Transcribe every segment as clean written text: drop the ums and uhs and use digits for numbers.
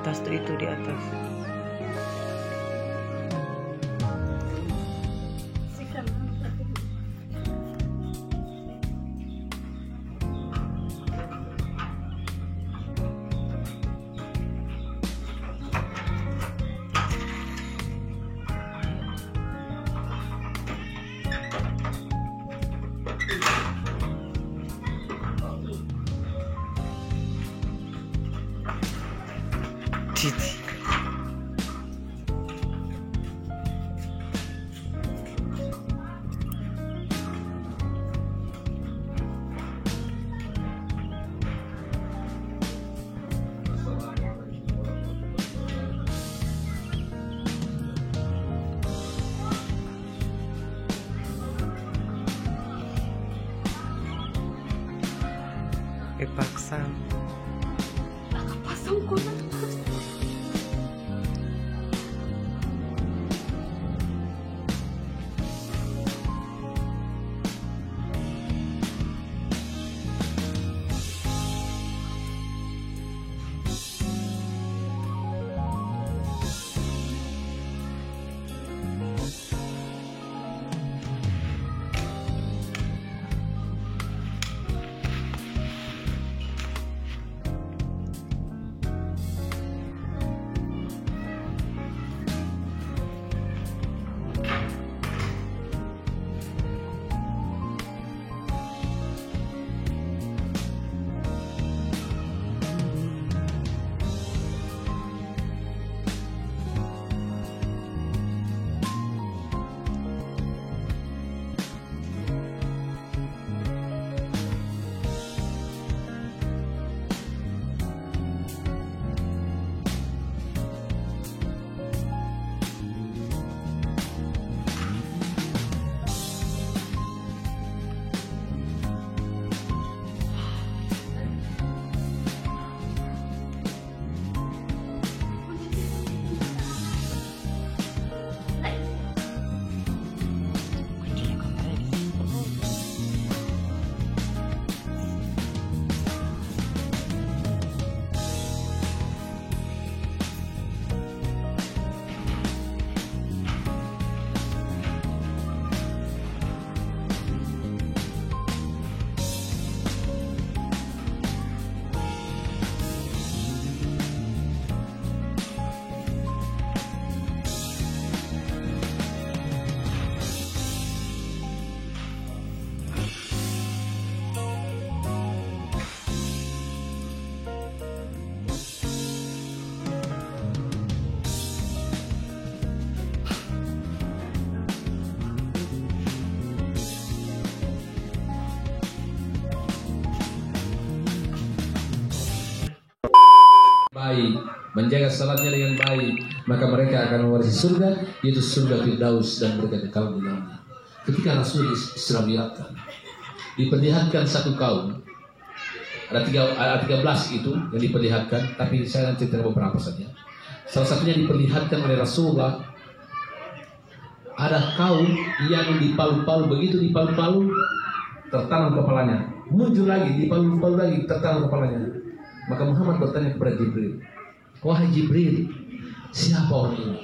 atas tuh, itu di atas. Cici. Paksa. Nakapasang ko na. Baik, menjaga salatnya dengan baik, maka mereka akan mewarisi surga, yaitu surga Firdaus, dan mereka kekal di dalamnya. Ketika Rasul Isra Mi'raj diperlihatkan satu kaum, ada 13 itu yang diperlihatkan, tapi saya nanti cerita beberapa saja. Salah satunya diperlihatkan oleh Rasulullah, ada kaum yang dipalu-palu, begitu dipalu-palu tertanam kepalanya, muncul lagi, dipalu-palu lagi, tertanam kepalanya. Maka Muhammad bertanya kepada Jibril, wahai Jibril, siapa orang ini?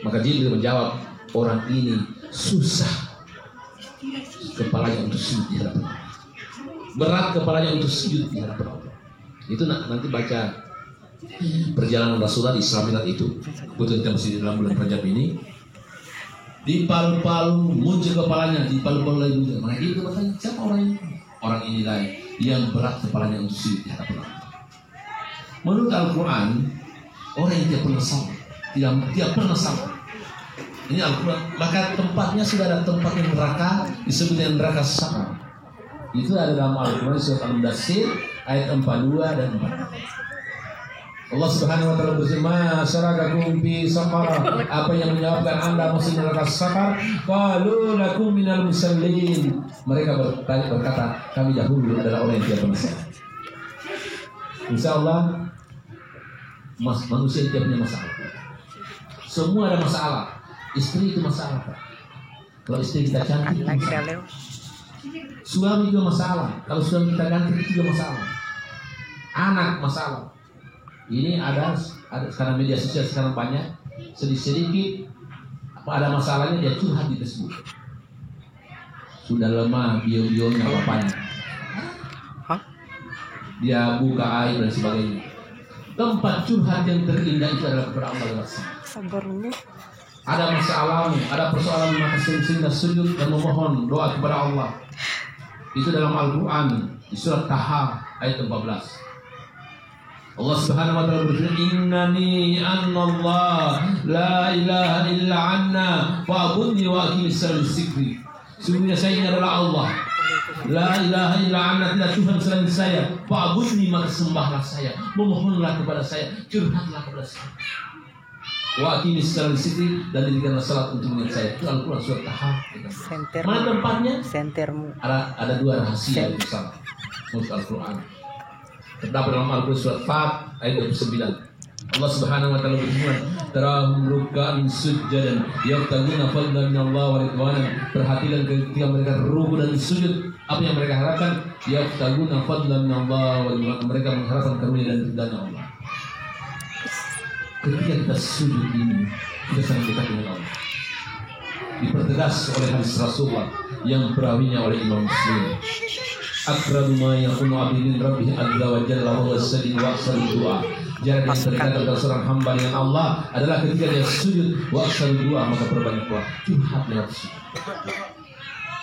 Maka Jibril menjawab, orang ini susah kepalanya untuk sujud di hadapan Allah, berat kepalanya untuk sujud di hadapan Allah. Itu nanti baca perjalanan Rasulullah di Isra Mi'raj itu. Betul, kita masih di dalam bulan Rajab ini. Dipalu-palu, muncul kepalanya, dipalu-palu lagi muncul. Maka Jibril bertanya, siapa orang ini? Orang inilah yang berat kepalanya untuk sujud di hadapan Allah. Menurut Al-Quran, orang yang tidak pernah salah, tidak pernah salah. Ini Al-Quran. Maka tempatnya sudah ada tempat yang neraka, disebut dengan neraka sakar. Itu ada dalam Al-Quran surat Al-Mudaththir ayat 42 dan 44. Allah Subhanahu wa taala berfirman, "Syarakakum fi saqar." Apa yang menyebabkan Anda masuk neraka sakar? Qalu lakum minal musallin. Mereka berkata, kami dahulu adalah orang yang tidak pernah salah. Insyaallah manusia tidak punya masalah. Semua ada masalah. Istri itu masalah, Pak. Kalau istri kita cantik, masalah. Suami juga masalah. Kalau suami kita ganti, itu juga masalah. Anak masalah. Ini ada sekarang media sosial sekarang banyak, sedikit ada masalahnya dia curhat di Facebook. Sudah lemah bio-bionya bapaknya. Dia buka aib dan sebagainya. Tempat curhat yang terindah itu adalah kepada Allah langsung. Sabarnya. Ada masalah, ada persoalan, maka sering-sering sujud dan memohon doa kepada Allah. Itu dalam Al-Quran di surat Taha ayat 14. Allah Subhanahu wa taala berfirman, "Innani anallah la ilaha illa anna fa'budni wa aqimis salata dzikri." Sungguhnya saya ini adalah Allah. La ilaha illa anna, tidak Tuhan selain saya. Fa'budni, maka sembahlah saya, memohonlah kepada saya, curhatlah kepada saya. Wa aqimis salata dzikri, dan dirikanlah salat untuk mengingat saya. Itu Al-Quran surat Taha. Mana tempatnya? Sentermu. Ada dua rahasia itu sama. Menurut Al-Quran. Terdapat dalam Al-Quran surat Fat ayat 29. Allah Subhanahu wa taala berfirman, "Tarahum ruk'an sujjadan yabtaguna fadlan minallah wa ridwanan." Perhatikan ketika mereka rukuk dan sujud, apa yang mereka harapkan? Yabtaguna fadlan minallah wa ridwanan. Mereka mengharapkan karunia dan ridha Allah. Ketika kita sujud ini, kita sangat dekat dengan Allah. Dipertegas oleh hadis Rasulullah yang perawinya oleh Imam Muslim. Akrabu ma yakunu abdi min rabbih azza wa jalla wa huwa sajid wa aksar doa. Jarak yang terdekat antara seorang hamba dengan Allah adalah ketika dia sujud wa aksar doa, maka perbanyak doa. Curhat lewat sujud.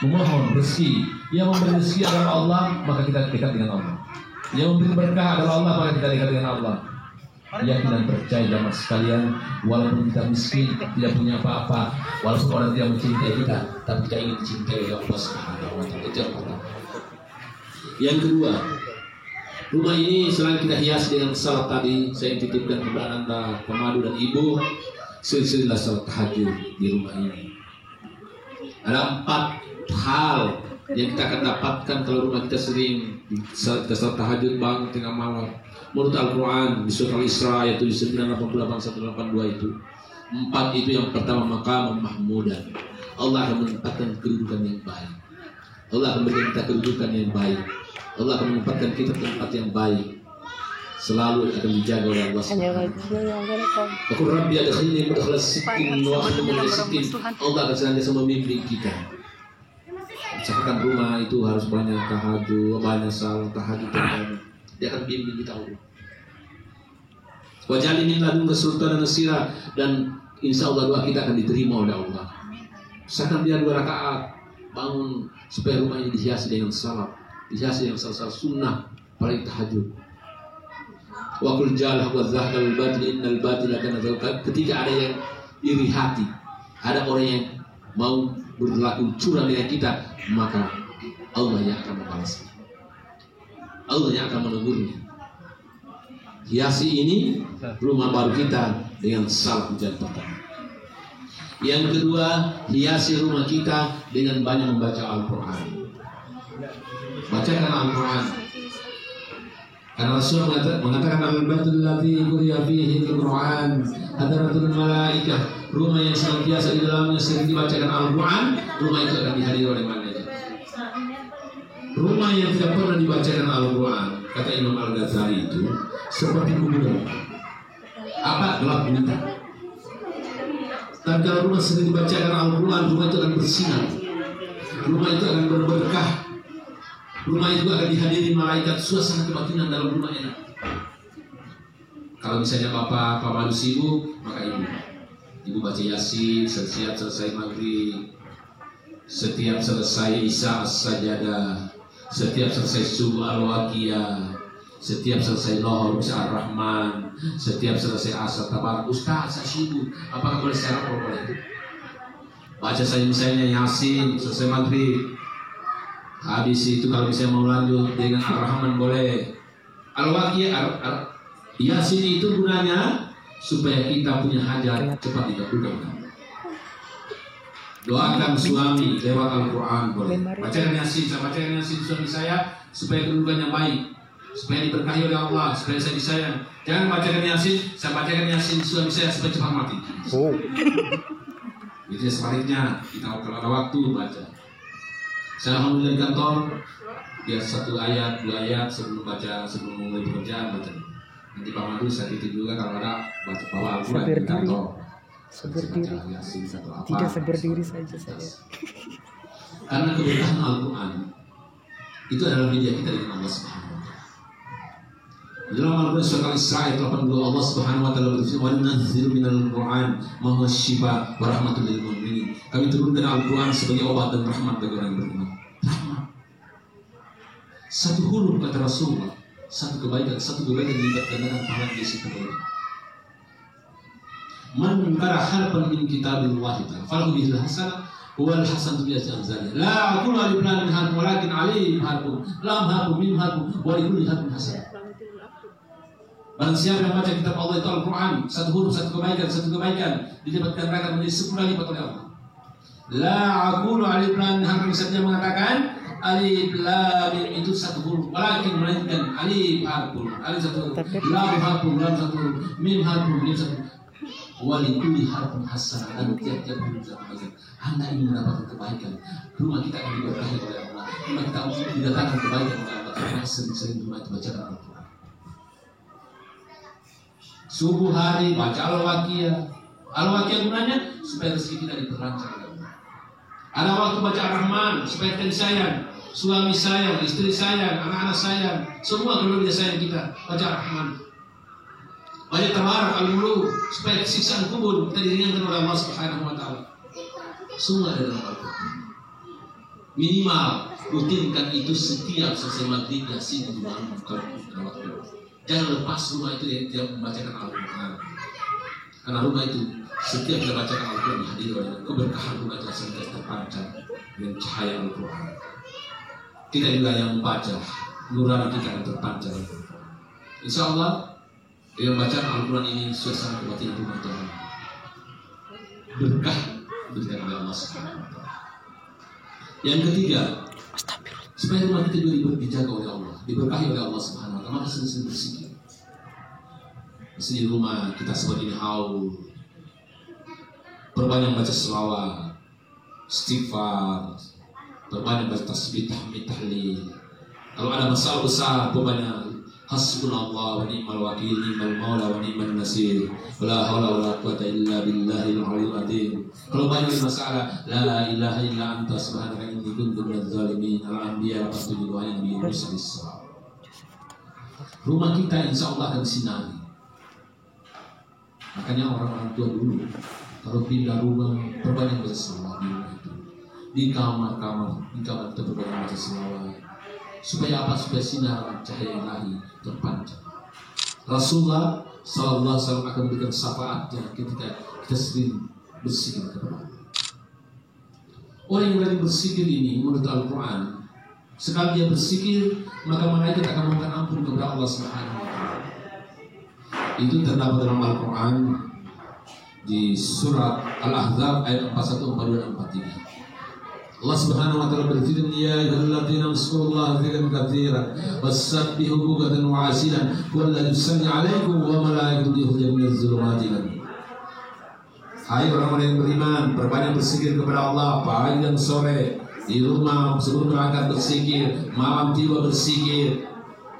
Memohon rezeki. Yang memberi rezeki adalah Allah, maka kita dekat dengan Allah. Yang memberi berkah adalah Allah, maka kita dekat dengan Allah. Yakin dan percaya jamaah sekalian, walaupun kita miskin, tidak punya apa-apa, walaupun orang tidak mencintai kita, tapi kita ingin dicintai oleh Allah Subhanahu wa taala. Yang kedua, rumah ini selain kita hias dengan salat tadi, saya titipkan kepada Anda, pemadu dan ibu, silsilah salat tahajud di rumah ini. Ada 4 hal yang kita akan dapatkan kalau rumah kita sering kita salat tahajud bangun tengah malam. Menurut Al-Quran di surah Al-Isra ayat 7988-182 itu 4 itu yang pertama, maqam mahmudan. Allah akan menempatkan kedudukan yang baik. Allah akan memberikan kita kedudukan yang baik. Allah akan menempatkan kita tempat yang baik. Selalu akan dijaga oleh Allah SWT. Aku Rabbi adkhilni mudkhala sidqin wa akhrajni sidqin. Allah akan senantiasa membimbing kita. Misalkan rumah itu harus banyak tahajud, banyak salat tahajud, dia akan bimbing kita Allah. Waj'alni min ladunka sultanan nasira, dan insya Allah doa kita akan diterima oleh Allah. Misalkan dia 2 rakaat bangun supaya rumah ini dihiasi dengan salat, dihiasi dengan salat sunnah, paling tahajud. Wa qul ja'al wa zahal batil innal batila kana zalukan. Ketika ada yang iri hati, ada orang yang mau berlaku curang dengan kita, maka Allah yang akan membalasnya. Allah yang akan menegurnya. Hiasi ini rumah baru kita dengan salat hujan pertama. Yang kedua, hiasi rumah kita dengan banyak membaca Al-Quran. Bacakan Al-Quran. Karena Rasul mengatakan al-baitul ladzi quriya fihi al-Quran hadratul malaikah. Rumah yang senantiasa di dalamnya sering dibacakan Al-Quran, rumah itu akan dihadiri oleh malaikat. Rumah yang tidak pernah dibacakan Al-Quran, kata Imam Al-Ghazali, itu seperti kuburan. Apa? Gelap gulita. Dan kalau rumah sering dibacakan Al-Quran, rumah itu akan bersinar. Rumah itu akan berberkah. Rumah itu akan dihadiri malaikat. Suasana kebatinan dalam rumah enak. Kalau misalnya Bapak madu sibuk, maka Ibu baca Yasin setiap selesai maghrib, setiap selesai Isya as-Sajadah, setiap selesai Subuh al-Waqiyah, setiap selesai Lohor Ar-Rahman, setiap selesai Asar Tabarak. Ustaz, saya sibuk, apakah boleh saya rapor boleh? Baca saya misalnya Yasin selesai maghrib. Habis itu kalau misalnya mau lanjut dengan Ar-Rahman boleh. Al-Waqiyah, Yasin itu gunanya supaya kita punya hajat cepat dikabulkan. Doakan suami lewat Al-Quran boleh. Bacakan Yasin, saya bacakan Yasin suami saya supaya kedudukannya baik, supaya diberkahi oleh Allah, supaya saya disayang. Jangan bacakan Yasin, saya bacakan Yasin suami saya supaya cepat mati. Itu sebaliknya, kita kalau ada waktu baca. Saya alhamdulillah di kantor, biar 1 ayat, 2 ayat sebelum mulai pekerjaan baca. Nanti Pak Madu saya titip juga kalau ada bawa Al-Quran Sabar di kantor. berdiri. Tidak seberdiri saja saya. Karena keberkahan Al-Quran itu adalah media kita dengan Allah Subhanahu wa taala. Dalam Al-Quran surah Al-Isra ayat 80 Allah Subhanahu wa taala berfirman, "Wa nunazzilu minal Qur'an ma huwa syifaa wa rahmatul lil mu'minin." Kami turunkan Al-Quran sebagai obat dan rahmat bagi orang yang beriman. Rahmat. Satu huruf kata Rasulullah, satu kebaikan dilipat gandakan pahala di situ kebaikan. Man qara harfan min kitabillahi ta'ala falahu bihi hasanah wal hasanatu bi asri amsalih. La aqulu alif lam mim harf walakin alif harfun lam harfun mim harfun wa likulli harfin hasanah. Barang siapa yang baca kitab Allah itu Al-Quran, satu huruf satu kebaikan dilipat gandakan menjadi 10 kali lipat oleh Allah. La aqulu alif lam mim harf, misalnya mengatakan alif lam mim itu satu huruf, walakin melainkan alif harfun, alif satu huruf, lam harfun, lam satu huruf, mim harfun, mim satu huruf. Walikuli harfun hasanah, dan tiap-tiap huruf kebaikan. Anda ingin mendapatkan kebaikan, rumah kita akan diberkahi oleh Allah. Rumah kita didatangkan kebaikan oleh Allah. Karena sering-sering rumah itu bacakan Al-Quran. Subuh hari baca Al-Waqiah. Al-Waqiah gunanya supaya rezeki kita diperlancar oleh Allah. Ada waktu baca Ar-Rahman supaya kita disayang, suami sayang, istri sayang, anak-anak sayang, semua keluarga sayang kita. Baca Ar-Rahman. Banyak tawaran al-muluk supaya siksaan kubur kita diringankan oleh Allah Subhanahu wa taala. Semua ada dalam Al-Quran. Minimal rutinkan itu setiap selesai maghrib Yasin di malam waktu. Jangan lepas rumah itu dia membacakan Al-Quran. Karena rumah itu setiap kita bacakan Al-Quran hadir oleh keberkahan rumah itu akan terpancar dengan cahaya Al-Quran. Kita juga yang membaca nurani kita akan terpancar. Insya Allah dengan bacaan Al-Quran ini suasana kebatinan rumah Tuhan berkah diberikan oleh Allah Subhanahu wa taala. Yang ketiga, supaya rumah kita juga dijaga oleh Allah, diberkahi oleh Allah Subhanahu wa taala, maka sering-sering berzikir. Di rumah kita sebagai haul, perbanyak baca selawat, istighfar, perbanyak baca tasbih, tahmid, tahlil. Kalau ada masalah besar, perbanyak hasbunallah wa ni'mal wakil, ni'mal maula wa ni'man nasir, la haula wala quwata illa billahil aliyyil azim. Kalau banyak masalah, la ilaha illa anta subhanaka inni kuntu minadz zalimin. Al-Anbiya 47 ayat di Isra. Rumah kita insya Allah akan sinari. Makanya orang-orang tua dulu kalau pindah rumah perbanyak baca selawat di rumah itu. Di kamar kita perbanyak baca selawat. Supaya apa? Supaya sinar cahaya ilahi terpancar. Rasulullah sallallahu alaihi wasallam akan memberikan syafaatnya ketika kita sering berzikir kepada Allah. Orang yang berani berzikir ini menurut Al-Quran, sekali dia berzikir maka malaikat akan memohon ampun kepada Allah Subhanahu wa taala. Itu terdapat dalam Al-Quran di surat Al-Ahzab ayat 41, 42 dan 43. Allah Subhanahu wa taala berfirman, ya ayyuhalladzina amskurullaha dzikran katsiran wasabbihu bukratan wa asilan walladzi yusalli 'alaikum wa malaikatuhu yukhrijukum minadz zulumati ila nur. Hai orang-orang yang beriman, perbanyak berzikir kepada Allah pagi dan sore, di rumah sebelum berangkat berzikir, malam tiba berzikir.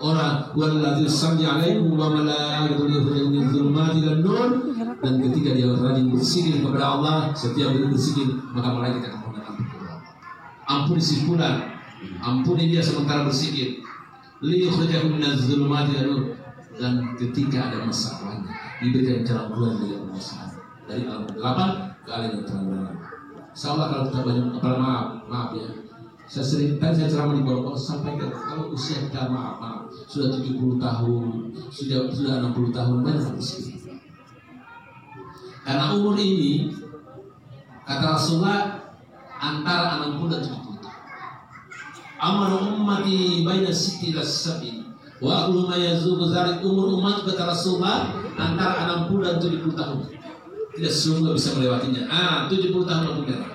Orang walladzi yusalli 'alaikum wa malaikatuhu yukhrijukum minadz zulumati ila nur. Dan ketika dia rajin berzikir kepada Allah, setiap dia berzikir maka malaikat akan ampuni si fulan, ampuni dia sementara berzikir. Li yukhrijakum minadz zulumati ila nur. Dan ketika ada masalahnya diberikan jalan keluar dari Allah Subhanahu dari alam gelap ke alam yang terang. Insyaallah kalau kita banyak maaf ya. Saya ceramah di bawah sampaikan kalau usia kita maaf sudah 70 tahun, sudah 60 tahun banyak berzikir. Karena umur ini kata Rasulullah antara 60 dan 70 tahun. Amal ummati baina sitti ila sab'in wa aqulu ma yazuqu dzalik. Umur umat kata Rasulullah antara 60 dan 70 tahun. Tidak semua bisa melewatinya. 70 tahun aku merah.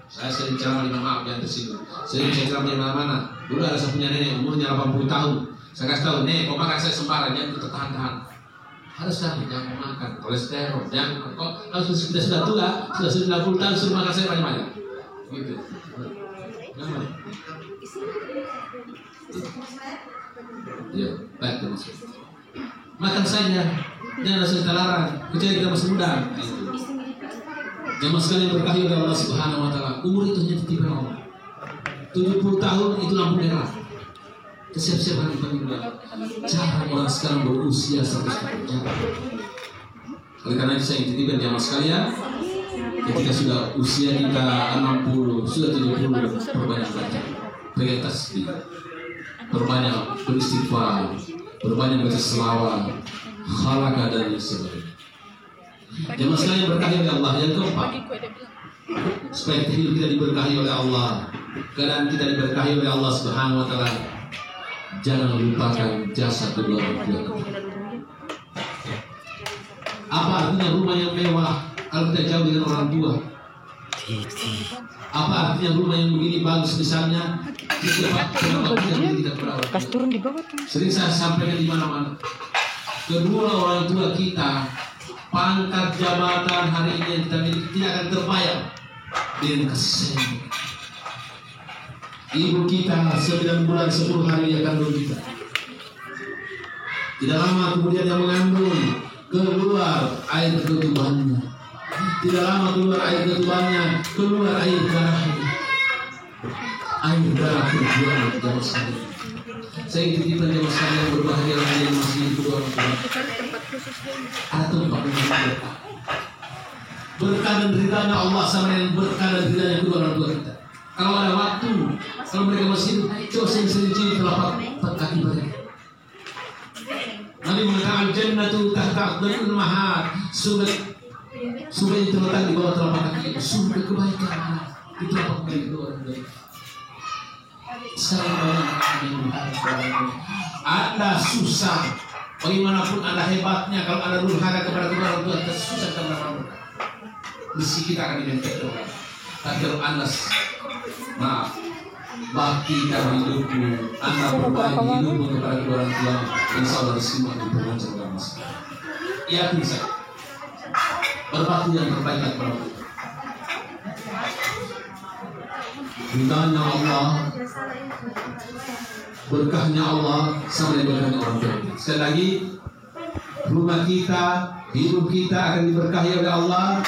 Saya sering ceramah di maaf yang tersinggung. Sering ceramah di mana-mana. Dulu ada saya punya nenek umurnya 80 tahun. Saya kasih tahu, nek, kau makan saya sembarang, jangan tertahan-tahan. Harus jangan makan kolesterol, jangan kok kalau sudah tua, sudah 90 tahun suruh makan saya banyak-banyak. Gitu. Ya, baik terus. makan saja, jangan rasa kita larang, kecuali kita masih muda. Jamaah sekalian berkahi oleh Allah Subhanahu Wa Taala. Umur itu hanya titipan Allah. 70 tahun itu lampu merah. Siap-siap hari pagi bulan. Jarang orang sekarang berusia 100 tahun. Oleh karena itu saya titipkan jamaah sekalian, ketika sudah usia kita 60, sudah 70, perbanyak baca, pegang tasbih, perbanyak beristighfar, perbanyak baca selawat, khalaqah dan sebagainya. Jamaah sekalian berkahi oleh Allah. Yang keempat, supaya hidup kita diberkahi oleh Allah, keadaan kita diberkahi oleh Allah Subhanahu Wa Taala, jangan lupakan jasa kedua orang tua. Apa artinya rumah yang mewah kalau kita jauh dengan orang tua? Apa artinya rumah yang begini bagus misalnya? Kenapa kita berawal? Kas turun di bawah tuh. Sering saya sampaikan di mana-mana. Kedua orang tua kita, pangkat jabatan hari ini yang kita miliki tidak akan terbayar dengan kasih. Ibu kita 9 bulan 10 hari dia kandung kita. Tidak lama kemudian dia mengandung, keluar air ketubannya. Tidak lama keluar air ketubannya, keluar air darahnya. Air darah perjuangan jamaah sekalian. Saya titipkan jamaah sekalian berbahagia yang masih hidup orang tua. Ada tempat yang berkah. Berkah dan ridhanya Allah sama dengan berkah dan ridhanya kedua orang tua kita. Kalau ada waktu, kalau mereka masih hidup, coba sering-sering cium telapak kaki mereka. Nabi mengatakan jannatu tahta aqdamil ummahat, surga yang terletak di bawah telapak kaki, surga kebaikan di telapak kaki kedua orang tua. Sekarang banyak Anda susah, bagaimanapun Anda hebatnya, kalau Anda durhaka kepada kedua orang tua, susah karena apa? Mesti kita akan identik. Tapi kalau Anda bakti dalam hidupmu, Anda berbagi hidupmu kepada kedua orang tua, insya Allah semua diperlancar dalam masa. Yakin saya, berbakti yang terbaik kepada orang tua. Ridhanya Allah, berkahnya Allah sama dengan berkahnya orang tua. Sekali lagi, rumah kita, hidup kita akan diberkahi oleh Allah.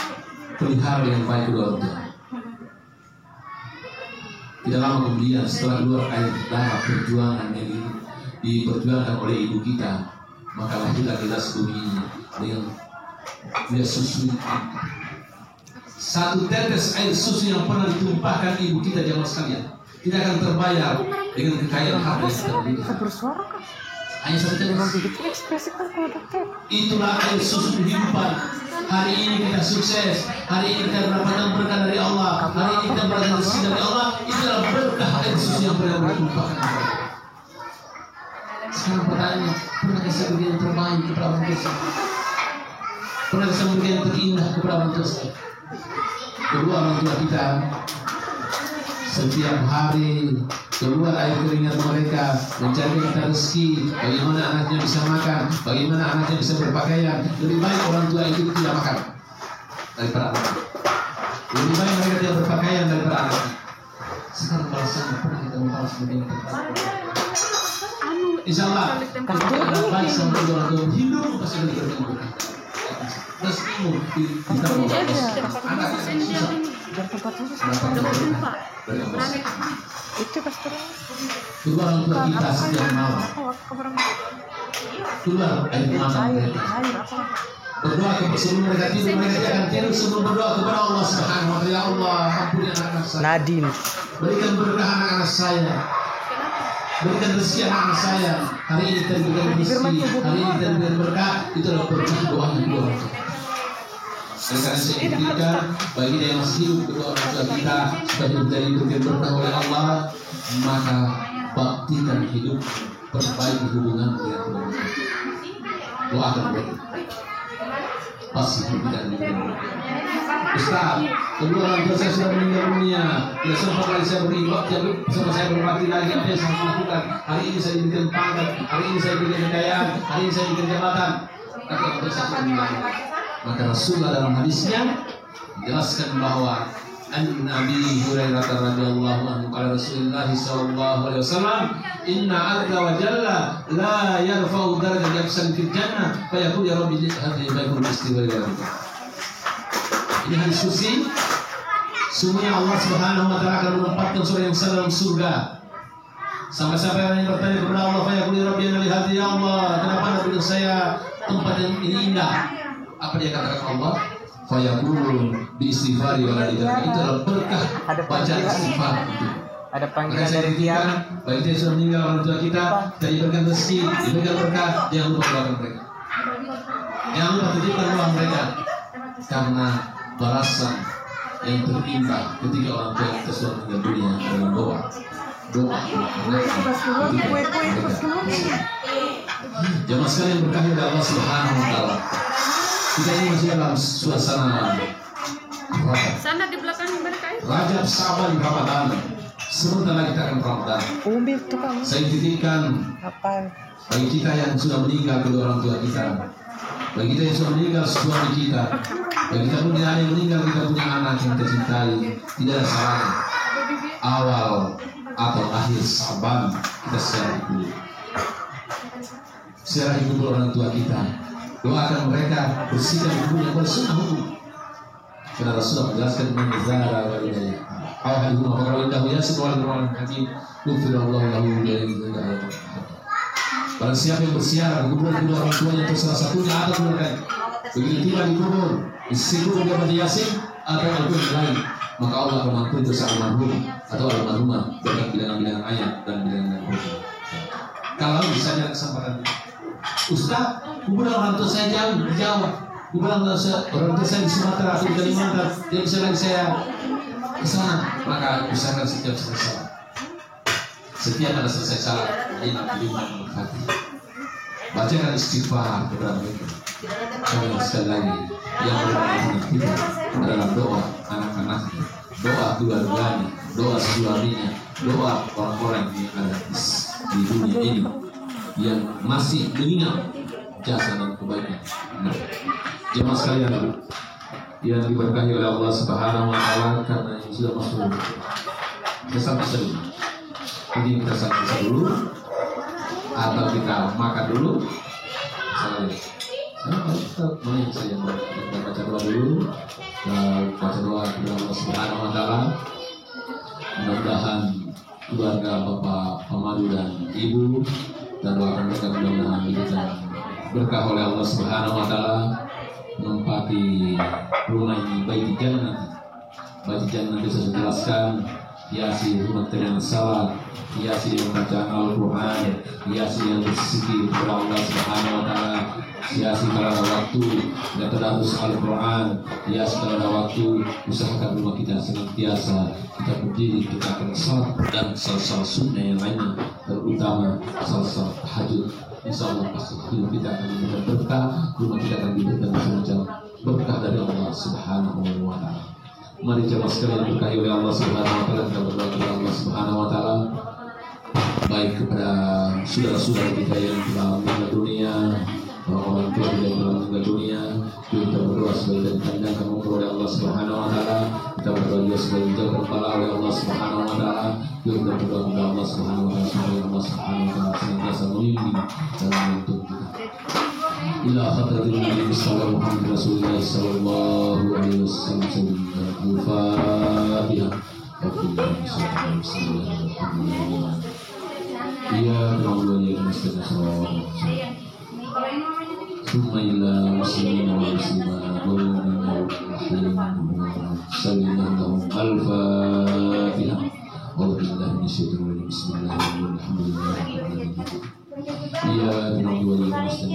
Pelihara yang baik kedua orang tua. Tidak lama kemudian setelah keluar air darah perjuangan yang diperjuangkan oleh ibu kita, maka lahirlah kita bumi ini dengan dia susu. Satu tetes air susu yang pernah ditumpahkan ibu kita jamaah sekalian tidak akan terbayar dengan kekayaan harta yang kita miliki. Hanya satu tetes. Itulah air susu kehidupan. Hari ini kita sukses, hari ini kita mendapatkan berkah dari Allah, hari ini kita mendapatkan rezeki dari Allah. Itulah berkah air susu yang pernah ditumpahkan. Sekarang pertanyaannya, pernah kita beri yang terbaik kepada orang tua? Pernah kita beri yang terindah kepada orang tua? Kedua orang tua kita setiap hari keluar air keringat mereka mencari kita rezeki, bagaimana anaknya bisa makan, bagaimana anaknya bisa berpakaian. Lebih baik orang tua itu tidak makan daripada anak. Lebih baik mereka tidak berpakaian daripada anak. Sekarang balasannya pernah kita membalas begini. Insya Allah anak baik sama kedua orang tua hidup pasti akan berkembang. Rezekimu kita mau balas anak yang susah. Itu pasti kedua orang tua kita setiap malam keluar air mata mereka berdoa sebelum mereka tidur, mereka akan tidur sebelum berdoa kepada Allah Subhanahu Wa Taala. Ya Allah, ampuni anak-anak saya, Nadine, berikan berkah anak-anak saya, berikan rezeki anak-anak saya. Hari ini kita berikan rezeki, hari ini kita berikan berkah. Itulah berkah doanya kedua orang tua. Oleh karena saya inginkan bagi yang masih hidup kedua orang tua kita supaya menjadi diberikan berkah oleh Allah, maka baktikan hidup, perbaiki hubungan dengan kedua orang tua. Doakan mereka, pasti kita diberikan berkah. Ustaz, kedua orang tua saya sudah meninggal dunia, tidak sempat lagi saya beribadah, sama saya berbakti lagi. Apa yang saya lakukan? Hari ini saya diberikan pangkat, hari ini saya diberikan kekayaan, hari ini saya diberikan jabatan. Tapi apa yang saya meninggal? Maka Rasulullah dalam hadisnya menjelaskan bahwa an Abi Hurairah radhiyallahu anhu qala Rasulullah sallallahu alaihi wasallam inna azza wa jalla la yarfa'u darajatan nafsan fil jannah fa yaqul ya rabbi hadhihi baikul istighfar. Ini hadis qudsi. Sungguhnya Allah Subhanahu wa taala akan menempatkan seorang yang dalam surga. Sampai yang bertanya kepada Allah, "Ya Rabbi, lihat ya Allah, kenapa Anda berikan saya tempat yang ini indah?" Apa dia katakan Allah? Fayaqul bi istighfari wa la ilaha. Itu adalah berkah bacaan istighfar. Ada panggilan Saya dari dia. baik dia sudah meninggal orang tua kita, jadi diberikan rezeki, diberikan berkah, jangan lupa doakan mereka. Jangan lupa titipkan doa mereka, karena balasan yang tertimpa ketika orang tua kita sudah meninggal dunia adalah doa. Jamaah sekalian berkahi oleh Allah Subhanahu wa taala. Kita ini masih dalam suasana Sana di belakang mereka itu. Rajab, Syaban, Ramadan. Sebentar lagi kita akan Ramadan. Umbil tuh kamu. Saya titipkan Apa? bagi kita yang sudah meninggal kedua orang tua kita, bagi kita yang sudah meninggal suami kita, bagi kita punya anak yang meninggal, kita punya anak yang kita cintai, tidak ada salahnya awal atau akhir Syaban kita secara ibu orang tua kita, doakan mereka bersihkan ibunya oleh sunnah hukum. Karena Rasulullah menjelaskan menizara wa ilaihi. Awalihum wa indahu yasin wal Qur'an hakim yufirullahu lahu bi'ilmihi. Barang siapa yang bersiaran kubur kedua orang tuanya atau salah satunya atau mereka begitu tiba di kubur, isi kubur dia baca yasin atau Al-Qur'an lain, maka Allah akan mengampuni dosa almarhum atau almarhumah dengan bilangan-bilangan ayat dan bilangan huruf. Kalau misalnya kesempatan, Ustaz, kuburan orang tua saya jauh di Jawa, kuburan orang tua saya di Sumatera atau di Kalimantan, dia bisa lagi saya ke sana, maka usahakan setiap selesai. Setiap ada selesai salat, ini hati. Bacakan istighfar kepada mereka. Karena sekali lagi yang berhubungan kita adalah doa anak-anaknya, doa keluarganya, doa suaminya, doa orang-orang yang ada di dunia ini yang masih mengingat jasa dan kebaikan. Jemaah sekalian yang diberkahi oleh Allah Subhanahu wa taala, karena yang sudah masuk bersama dulu. Jadi kita santap dulu atau kita makan dulu. Saya baca doa dulu. Baca doa kepada Allah Subhanahu wa taala. Mudah-mudahan keluarga Bapak Pemadu dan Ibu dan doakan mereka mudah-mudahan diberikan berkah oleh Allah Subhanahu wa taala, menempati rumah ini baik di jannah. Baik di jannah bisa saya jelaskan, hiasi rumah dengan salat, hiasi dengan bacaan Al-Quran, hiasi yang berzikir kepada Allah Subhanahu wa taala, hiasi kalau ada waktu dan tadarus Al-Quran, hiasi kalau ada waktu usahakan rumah kita senantiasa kita berdiri, kita akan salat dan salat sunnah yang lainnya, terutama salat tahajud. Insya Allah pasti hidup kita akan diberikan berkah, rumah kita akan diberikan macam-macam berkah dari Allah Subhanahu wa taala. Mari jemaah sekalian berkahi oleh Allah Subhanahu wa taala, kita berdoa kepada Allah Subhanahu wa taala, baik kepada saudara-saudara kita yang telah meninggal dunia, orang-orang tua kita yang telah meninggal dunia, kita berdoa sebagai dipanjangkan umur oleh Allah Subhanahu wa taala, kita berdoa juga sebagai dijauhkan bala oleh Allah Subhanahu wa taala, kita berdoa kepada Allah Subhanahu wa taala supaya Allah Subhanahu wa taala senantiasa membimbing dan menuntun kita. Ila hadratil Nabi Muhammad Rasulullah sallallahu alaihi wasallam. Al-Fatihah. Iya, kemudian yang mesti Summa ila muslimin wa muslimat wa sallallahu al-Fatihah. Alhamdulillah bismillahirrahmanirrahim. Iya, kemudian yang mesti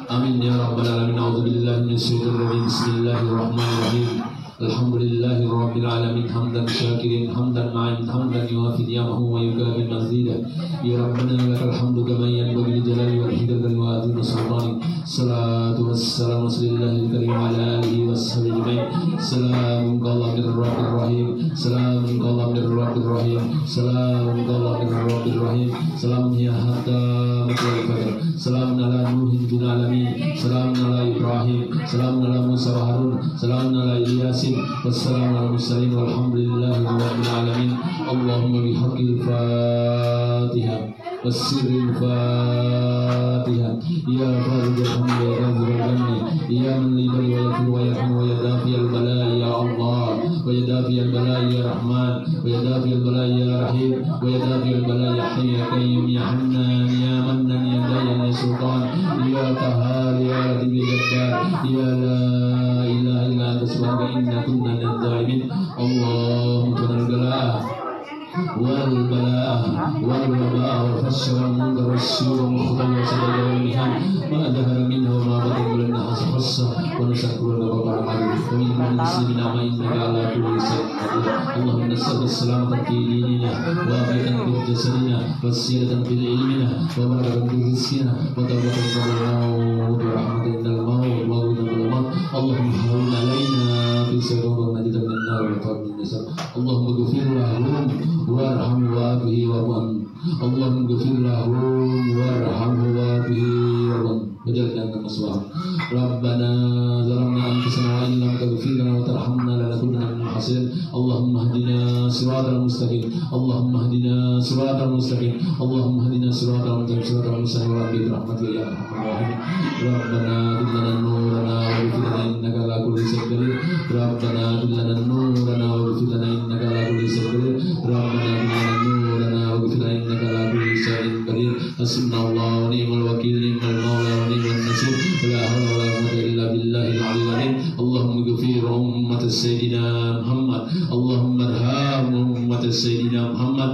Amin ya rabbal alamin. A'udzubillahi minasyaitonir rajim. Bismillahirrahmanirrahim. Alhamdulillahi rabbil alamin hamdan syakirin hamdan ma'in hamdan yuwafi ni'amahu wa yukafi mazidah. Ya rabbana lakal hamdu kama yanbaghi li jalali wajhika wa azimi sultanik. Salatu wassalamu sallallahu alaihi wa ala alihi washabihi ajmain. Salamun qawlan mir rabbir rahim. Salamun qawlan mir rabbir rahim. Salamun qawlan mir rabbir rahim. Salamun ya hatta matla'il fajr. Salamun ala nuhin bin alamin. Salamun ala Ibrahim. Salamun ala Musa wa Harun. Salamun ala Yasin. Wassalamu ala mursalin walhamdulillahi rabbil alamin. Allahumma bihaqqil Fatihah wasirril Fatihah. Ya farijal hamdi ya razzaqal jammi. Ya man li bali wa yakul wa yarham wa yadafiyal bala ya Allah. Wa yadafiyal bala ya Rahman. Wa yadafiyal bala ya Rahim. Wa yadafiyal bala ya Hayy ya Qayyum ya Hannan ya Mannan ya Dayan ya Sultan. Ya Qahhar ya Latif ya Jabbar. Ya la ilaha illa anta subhanaka inna kunna minadh dhalimin. Allahumma qadil balaa wal balaa wal wabaa wal fasha wal munkar was suu wal khutal wa sadada wal miham ma dhahara minha wa ma batana wal nahsa wa nasakuru wa barakatuh wa min muslimina ma innaka ala kulli shay'in qadir. Allahumma nas'aluka as-salamata fi dinina wa afiyatan fi jasadina wa siyadatan fi ilmina wa barakatan fi rizqina wa tawbatan qabla al-maut wa rahmatan indal maut wa ghadabatan qabla al-maut. Allahumma hawwin alaina fi sirrina najatan min nar wa fadlin nisa. Allahumma ghfir lahum warham wa'afihi warham. Allahumma ghfir lahum warham wa'afihi warham. Wajalkan maswah. Rabbana zalamna anfusana wa in lam taghfir lana wa tarhamna lanakunanna minal khasirin. Allahumma hdina siratal mustaqim. Allahumma hdina siratal mustaqim. Allahumma hdina siratal mustaqim. Siratal mustaqim wa bi rahmatika ya arhamar rahimin. Rabbana atina nurana wa ghfir lana innaka ala kulli shay'in qadir. Rabbana atina nurana wa ghfir lana innaka ala kulli shay'in qadir. Rabbana atina nurana wa ghfir lana innaka ala kulli shay'in qadir. Hasbunallahu wa ni'mal wakeel, ni'mal mawla wa ni'man nasir. La hawla wa la quwwata illa billahil aliyyil azim. Allahumma ghfir ummat sayyidina Muhammad. Allahumma arham ummat sayyidina Muhammad.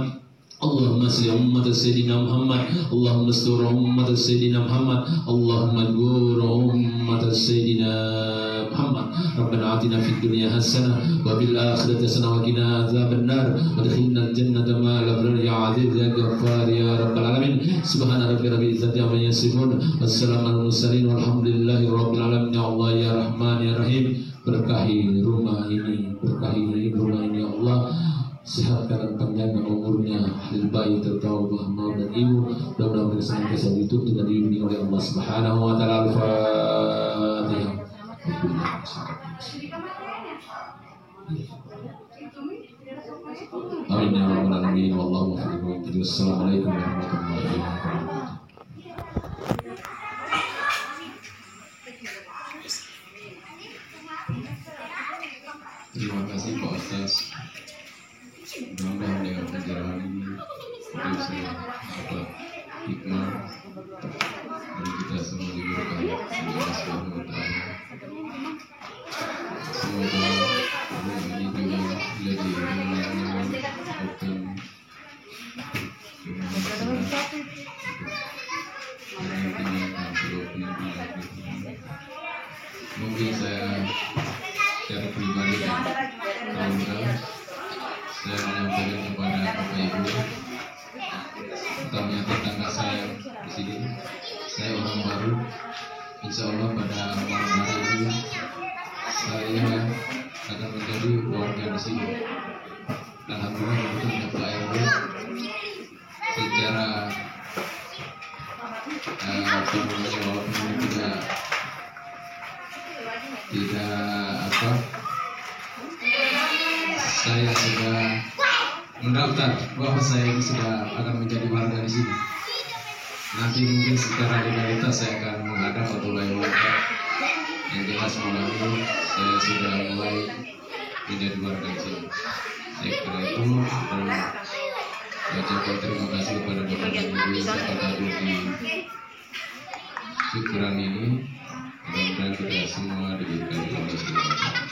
Allahumma asli ummat sayyidina Muhammad. Allahumma astur ummat sayyidina Muhammad. Allahumma adgur ummat sayyidina Muhammad. Rabbana atina fid dunya hasanah wa fil akhirati hasanah wa qina adzabannar wa adkhilna al-jannata ma'al abrar ya aziz ya ghaffar ya rabbal alamin. Subhana rabbika rabbil izzati amma yasifun. Wassalamu alal mursalin walhamdulillahi rabbil alamin. Ya Allah ya Rahman ya Rahim. Berkahi rumah ini, berkahi rumah ini ya Allah. Sehatkan dan panjangkan umurnya, ahli bait terutama Muhammad dan ibu, mudah-mudahan mereka senantiasa dituntun dan dibimbing oleh Allah Subhanahu wa taala. Al-Fatihah. Amin ya rabbal alamin. Wallahu a'lam. Wassalamualaikum warahmatullahi wabarakatuh. Terima kasih Pak Ustaz. Mudah-mudahan dengan perjalanan ini bisa dapat hikmah dan kita semua diberkahi oleh Allah Subhanahu wa taala. Semoga ini juga jadi rumahnya open mungkin saya secara pribadi saya menyampaikan kepada Bapak Ibu, utamanya tetangga saya di sini. Saya orang baru, insya Allah pada malam hari ini saya akan menjadi warga di sini. Alhamdulillah bentuknya Pak RW secara walaupun tidak saya sudah mendaftar bahwa saya sudah akan menjadi warga di sini. Nanti mungkin secara legalitas saya akan menghadap atau warga. Yang jelas malam ini saya sudah mulai menjadi warga di sini. Saya kira itu dan ucapkan terima kasih kepada Bapak dan Ibu yang dapat hadir di syukuran ini. Mudah-mudahan kita semua diberikan Allah Subhanahu wa taala.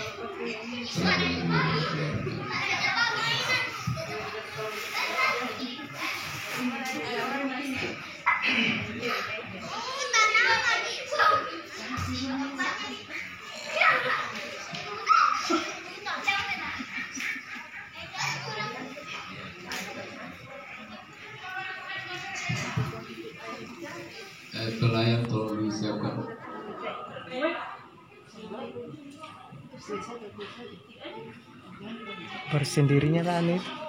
Assalamualaikum warahmatullahi wabarakatuh. pelayan tolong disiapkan. Bersendirinya kan itu.